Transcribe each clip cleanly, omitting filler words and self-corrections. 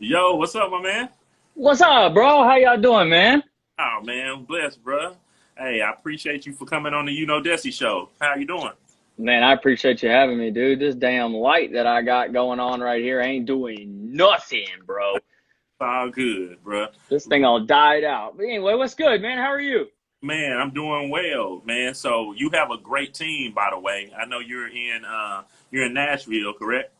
Yo, what's up, my man? What's up, bro? How y'all doing, man? Oh, man, I'm blessed, bro. Hey, I appreciate you for coming on the YouKnowDessie show. How you doing? Man, I appreciate you having me, dude. This damn light that I got going on right here ain't doing nothing, bro. All good, bro. This thing all died out. But anyway, what's good, man? How are you? Man, I'm doing well, man. So you have a great team, by the way. I know you're in Nashville, correct?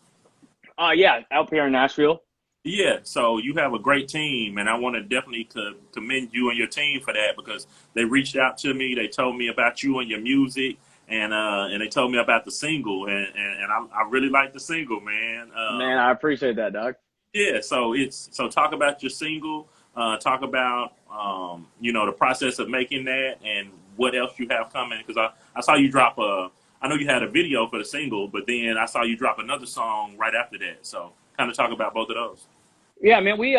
Yeah, out here in Nashville. Yeah, so you have a great team, and I want to definitely commend you and your team for that because they reached out to me. They told me about you and your music, and they told me about the single, and I really like the single, man. Man, I appreciate that, Doc. Yeah, so talk about your single, talk about the process of making that, and what else you have coming. Because I saw you drop I know you had a video for the single, but then I saw you drop another song right after that. So kind of talk about both of those. Yeah, man, we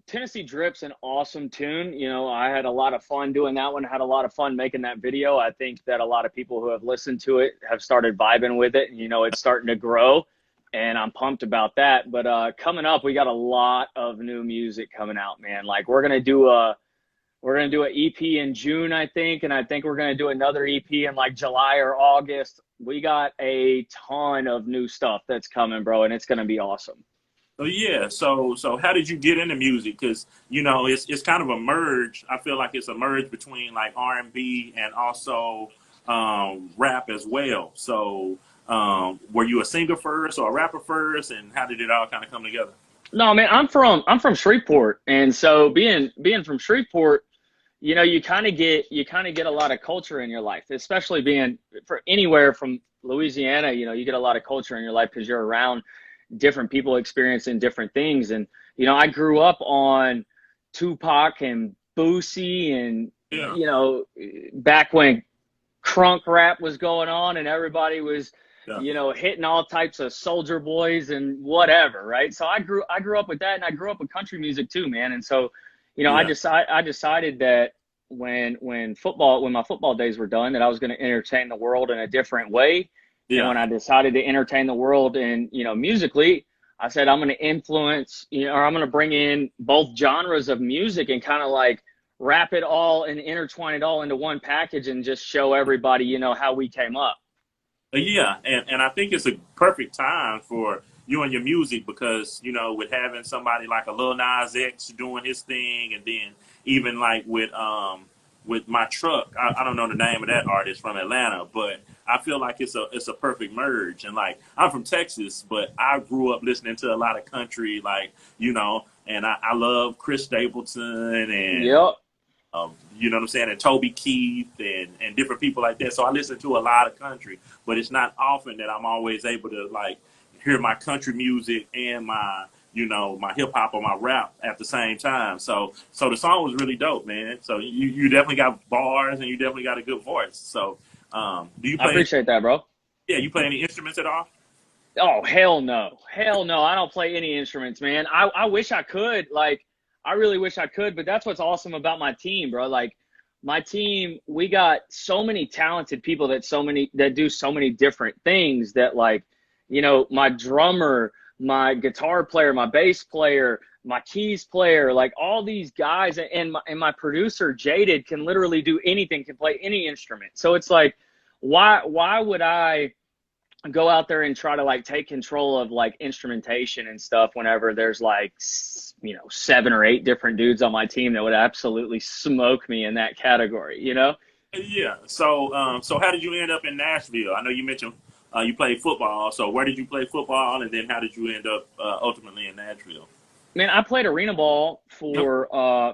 Tennessee Drip's an awesome tune. You know, I had a lot of fun doing that one. Had a lot of fun making that video. I think that a lot of people who have listened to it have started vibing with it. You know, it's starting to grow, and I'm pumped about that. But coming up, we got a lot of new music coming out, man. Like we're gonna do an EP in June, I think, and I think we're gonna do another EP in like July or August. We got a ton of new stuff that's coming, bro, and it's gonna be awesome. So yeah, so how did you get into music? Because it's kind of a merge. I feel like it's a merge between like R&B and also rap as well. So were you a singer first or a rapper first, and how did it all kind of come together? No, man, I'm from Shreveport, and so being from Shreveport, you know, you kind of get a lot of culture in your life, especially being for anywhere from Louisiana. You know, you get a lot of culture in your life because you're around different people experiencing different things. And you know, I grew up on Tupac and Boosie, and Yeah, you know, back when crunk rap was going on and everybody was, yeah, you know, hitting all types of Soldier Boys and whatever, right? So I grew up with that, and I grew up with country music too, man. And so, you know, yeah, I decided that when my football days were done, that I was going to entertain the world in a different way. And yeah. when I decided to entertain the world and, you know, musically, I said I'm going to influence, you know, or I'm going to bring in both genres of music and kind of like wrap it all and intertwine it all into one package and just show everybody, you know, how we came up. Yeah, and I think it's a perfect time for you and your music because with having somebody like a Lil Nas X doing his thing, and then even like with my truck, I don't know the name of that artist from Atlanta, but I feel like it's a perfect merge. And like I'm from Texas, but I grew up listening to a lot of country, like and I love Chris Stapleton and Yep. you know what I'm saying, and Toby Keith and different people like that. So I listen to a lot of country, but it's not often that I'm always able to like hear my country music and my my hip hop or my rap at the same time. So the song was really dope, man. So you definitely got bars and you definitely got a good voice. So do you I play? appreciate that, bro. Yeah, you play any instruments at all? Oh, hell no. Hell no. I don't play any instruments, man. I wish I could. Like, I really wish I could, but that's what's awesome about my team, bro. Like, my team, we got so many talented people that do so many different things that, like, you know, my drummer, my guitar player, my bass player, my keys player, like all these guys, and my producer Jaded can literally do anything, can play any instrument. So it's like, why would I go out there and try to like take control of like instrumentation and stuff whenever there's like, you know, 7 or 8 different dudes on my team that would absolutely smoke me in that category, you know? Yeah. So how did you end up in Nashville? I know you mentioned you played football. So where did you play football, and then how did you end up ultimately in Nashville? Man, I played arena ball Yep.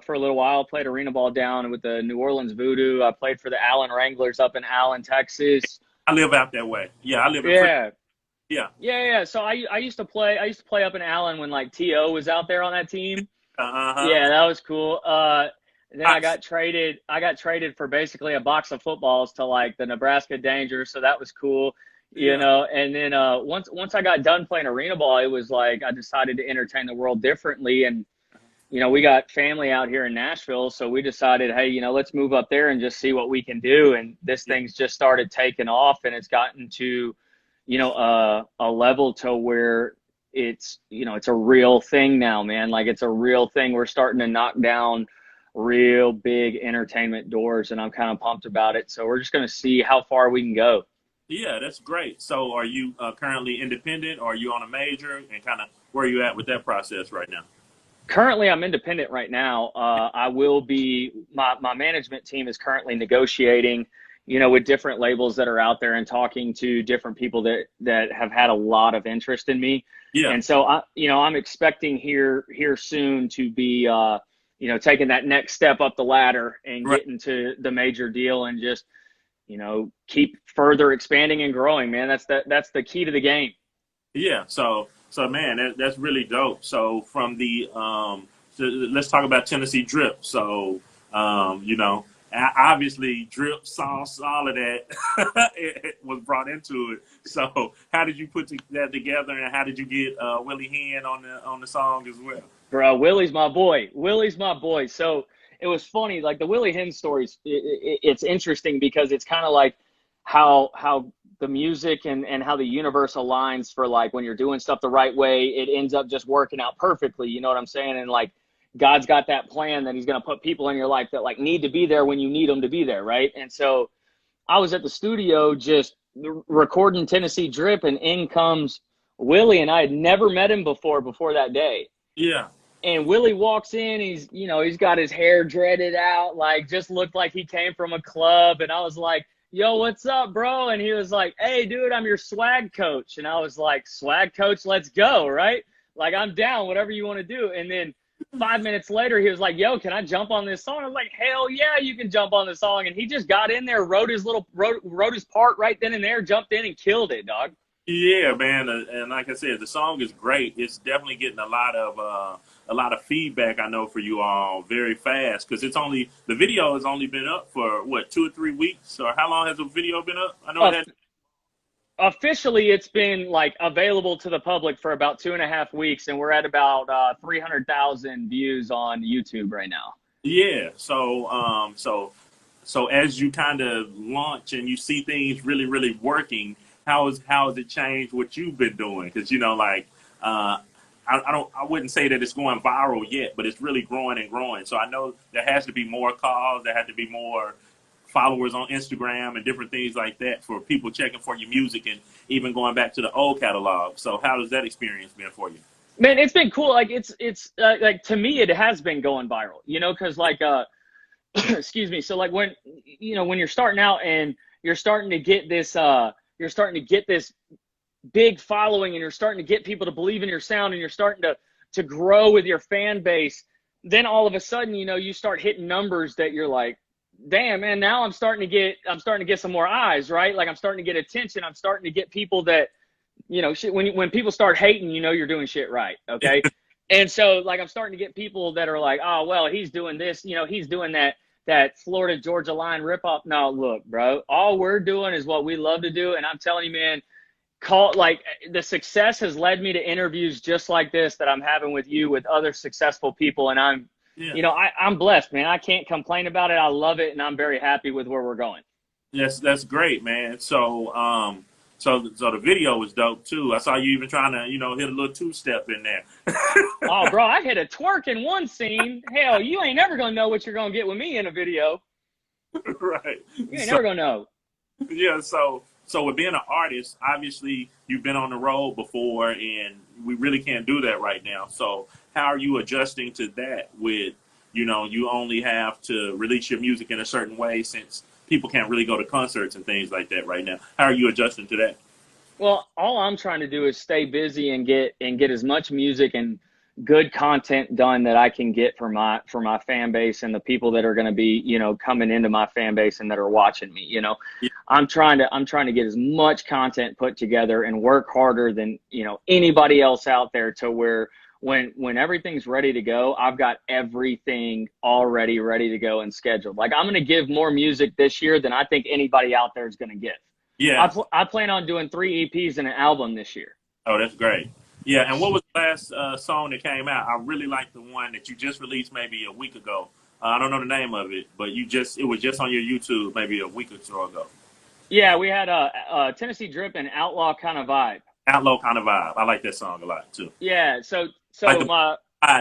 for a little while. Played arena ball down with the New Orleans Voodoo. I played for the Allen Wranglers up in Allen, Texas. I live out that way. Yeah, I live in Frisco. Yeah. Yeah. Yeah. So I used to play up in Allen when like T.O. was out there on that team. Uh-huh. Yeah, that was cool. Then I I, got traded for basically a box of footballs to like the Nebraska Dangers, so that was cool, you yeah. know. And then once I got done playing arena ball, it was like I decided to entertain the world differently. And you know, we got family out here in Nashville, so we decided, hey, you know, let's move up there and just see what we can do. And this Yeah. thing's just started taking off, and it's gotten to, you know, a level to where it's, it's a real thing now, man. Like, it's a real thing. We're starting to knock down real big entertainment doors, and I'm kind of pumped about it. So we're just going to see how far we can go. Yeah, that's great. So are you currently independent, or are you on a major, and kind of where are you at with that process right now? Currently, I'm independent right now. I will be, my management team is currently negotiating, with different labels that are out there and talking to different people that have had a lot of interest in me. Yeah, And so I'm expecting here soon to be, taking that next step up the ladder and right. getting to the major deal and just, keep further expanding and growing, man. That's the key to the game. Yeah, so man, that's really dope. So from the so let's talk about Tennessee Drip. So obviously drip sauce, all of that it was brought into it. So how did you put that together, and how did you get Willie Hen on the song as well? Bro, Willie's my boy. Willie's my boy. So it was funny, like the Willie Hen stories. It's interesting because it's kind of like how the music and how the universe aligns for, like, when you're doing stuff the right way, it ends up just working out perfectly. You know what I'm saying? And like, God's got that plan that he's going to put people in your life that like need to be there when you need them to be there. Right. And so I was at the studio just recording Tennessee Drip, and in comes Willie, and I had never met him before that day. Yeah, And Willie walks in, he's got his hair dreaded out, like just looked like he came from a club. And I was like, yo, what's up, bro? And he was like, hey, dude, I'm your swag coach. And I was like, swag coach, let's go, right? Like, I'm down, whatever you want to do. And then 5 minutes later, he was like, yo, can I jump on this song? I was like, hell yeah, you can jump on the song. And he just got in there, wrote his part right then and there, jumped in and killed it, dog. yeah, man, and like I said, the song is great. It's definitely getting a lot of feedback. I know for you all very fast, because the video has only been up for what, 2 or 3 weeks, or how long has the video been up? I know Uh, it had. Officially, it's been like available to the public for about 2.5 weeks, and we're at about 300,000 views on YouTube right now. Yeah, so as you kind of launch and you see things really really working, how has it changed what you've been doing? Because like uh, I wouldn't say that it's going viral yet, but it's really growing and growing. So I know there has to be more calls, there had to be more followers on Instagram and different things like that for people checking for your music, and even going back to the old catalog. So how has that experience been for you? Man, it's been cool. Like, it's like, to me, it has been going viral, because like, excuse me. So like, when you're starting out and you're starting to get this big following, and you're starting to get people to believe in your sound, and you're starting to grow with your fan base, then all of a sudden, you start hitting numbers that you're like, damn, man, now I'm starting to get some more eyes, right? Like, I'm starting to get attention. I'm starting to get people that, shit, when people start hating, you're doing shit right. Okay. And so like, I'm starting to get people that are like, oh, well, he's doing this, he's doing that Florida Georgia line ripoff. No, look, bro, all we're doing is what we love to do. And I'm telling you, man, the success has led me to interviews just like this that I'm having with you, with other successful people. And Yeah. I'm blessed, man. I can't complain about it. I love it. And I'm very happy with where we're going. Yes, that's great, man. So the video was dope too. I saw you even trying to, hit a little two step in there. Oh, bro, I hit a twerk in one scene. Hell, you ain't never going to know what you're going to get with me in a video. Right. You ain't So never going to know. yeah, so with being an artist, obviously you've been on the road before, and we really can't do that right now. So how are you adjusting to that with, you only have to release your music in a certain way, since people can't really go to concerts and things like that right now. How are you adjusting to that? Well, all I'm trying to do is stay busy and get as much music and good content done that I can get for my fan base and the people that are going to be, coming into my fan base and that are watching me. Yeah, I'm trying to get as much content put together and work harder than, anybody else out there, to where when everything's ready to go, I've got everything already ready to go and scheduled. Like, I'm going to give more music this year than I think anybody out there is going to give. yeah. I plan on doing 3 EPs and an album this year. Oh, that's great. Yeah, and what was the last song that came out? I really like the one that you just released maybe a week ago. I don't know the name of it, but it was just on your YouTube maybe a week or so ago. Yeah, we had a Tennessee Drip and Outlaw kind of vibe. Outlaw kind of vibe. I like that song a lot too. Yeah. So Like the my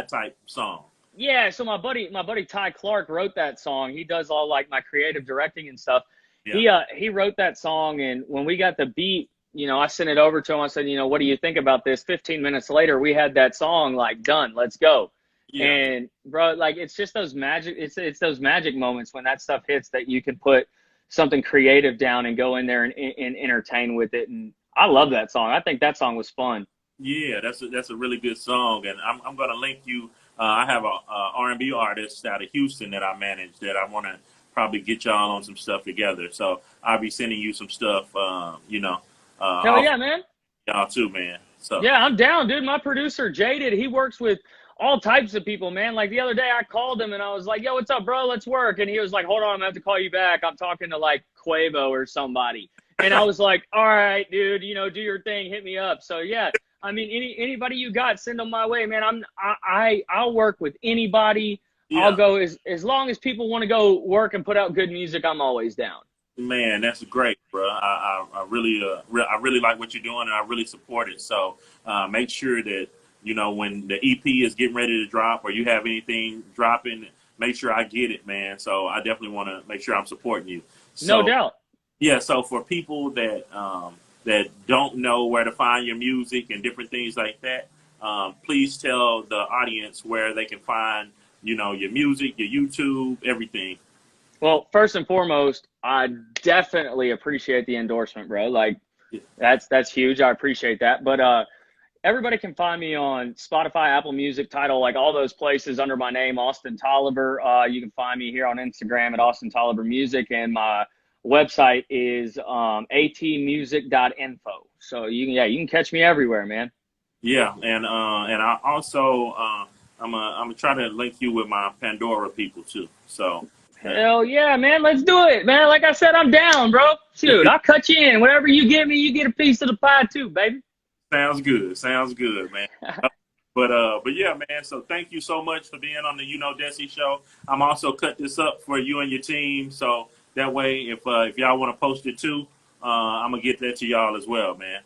type song. yeah. So my buddy Ty Clark wrote that song. He does all like my creative directing and stuff. Yeah. He wrote that song, and when we got the beat, you know, I sent it over to him. I said, you know, what do you think about this? 15 minutes later, we had that song like done. Let's go. Yeah. And bro, like it's just those magic. It's those magic moments when that stuff hits that you can put something creative down and go in there and entertain with it. And I love that song. I think that song was fun. Yeah, that's a really good song, and I'm gonna link you. I have a R&B artist out of Houston that I manage that I want to probably get y'all on some stuff together. So I'll be sending you some stuff. You know, Hell yeah, man. y'all too, man. So Yeah, I'm down, dude. My producer, Jaded, he works with all types of people, man. Like the other day, I called him and I was like, yo, what's up, bro? Let's work. And he was like, hold on, I'm going to have to call you back. I'm talking to like Quavo or somebody. And I was like, all right, dude, you know, do your thing. Hit me up. So, yeah, I mean, anybody you got, send them my way, man. I'll work with anybody. yeah. I'll go as long as people want to go work and put out good music, I'm always down. Man, that's great, bro. I really like what you're doing, and I really support it. So make sure that, you know, when the EP is getting ready to drop or you have anything dropping, make sure I get it, man. So I definitely want to make sure I'm supporting you. So, No doubt. Yeah. So for people that that don't know where to find your music and different things like that, please tell the audience where they can find, you know, your music, your YouTube, everything. Well, first and foremost, I definitely appreciate the endorsement, bro. Like that's huge. I appreciate that. But everybody can find me on Spotify, Apple Music, Tidal, like all those places under my name, Austin Tolliver. You can find me here on Instagram at Austin Tolliver Music, and my website is atmusic.info. So you can catch me everywhere, man. Yeah, and I also I'm gonna try to link you with my Pandora people too. So. Hell yeah, man. Let's do it, man. Like I said, I'm down, bro. Shoot, I'll cut you in. Whatever you give me, you get a piece of the pie too, baby. Sounds good. Sounds good, man. But yeah, man. So thank you so much for being on the YouKnowDessie show. I'm also cut this up for you and your team, so that way, if y'all want to post it too, I'm gonna get that to y'all as well, man.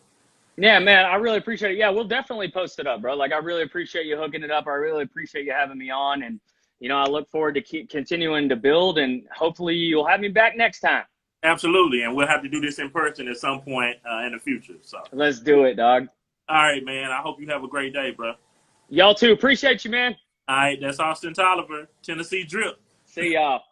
Yeah, man. I really appreciate it. Yeah, we'll definitely post it up, bro. Like I really appreciate you hooking it up. I really appreciate you having me on, and you know, I look forward to keep continuing to build, and hopefully you'll have me back next time. Absolutely, and we'll have to do this in person at some point in the future. So let's do it, dog. All right, man. I hope you have a great day, bro. Y'all too. Appreciate you, man. All right, that's Austin Tolliver, Tennessee Drip. See y'all.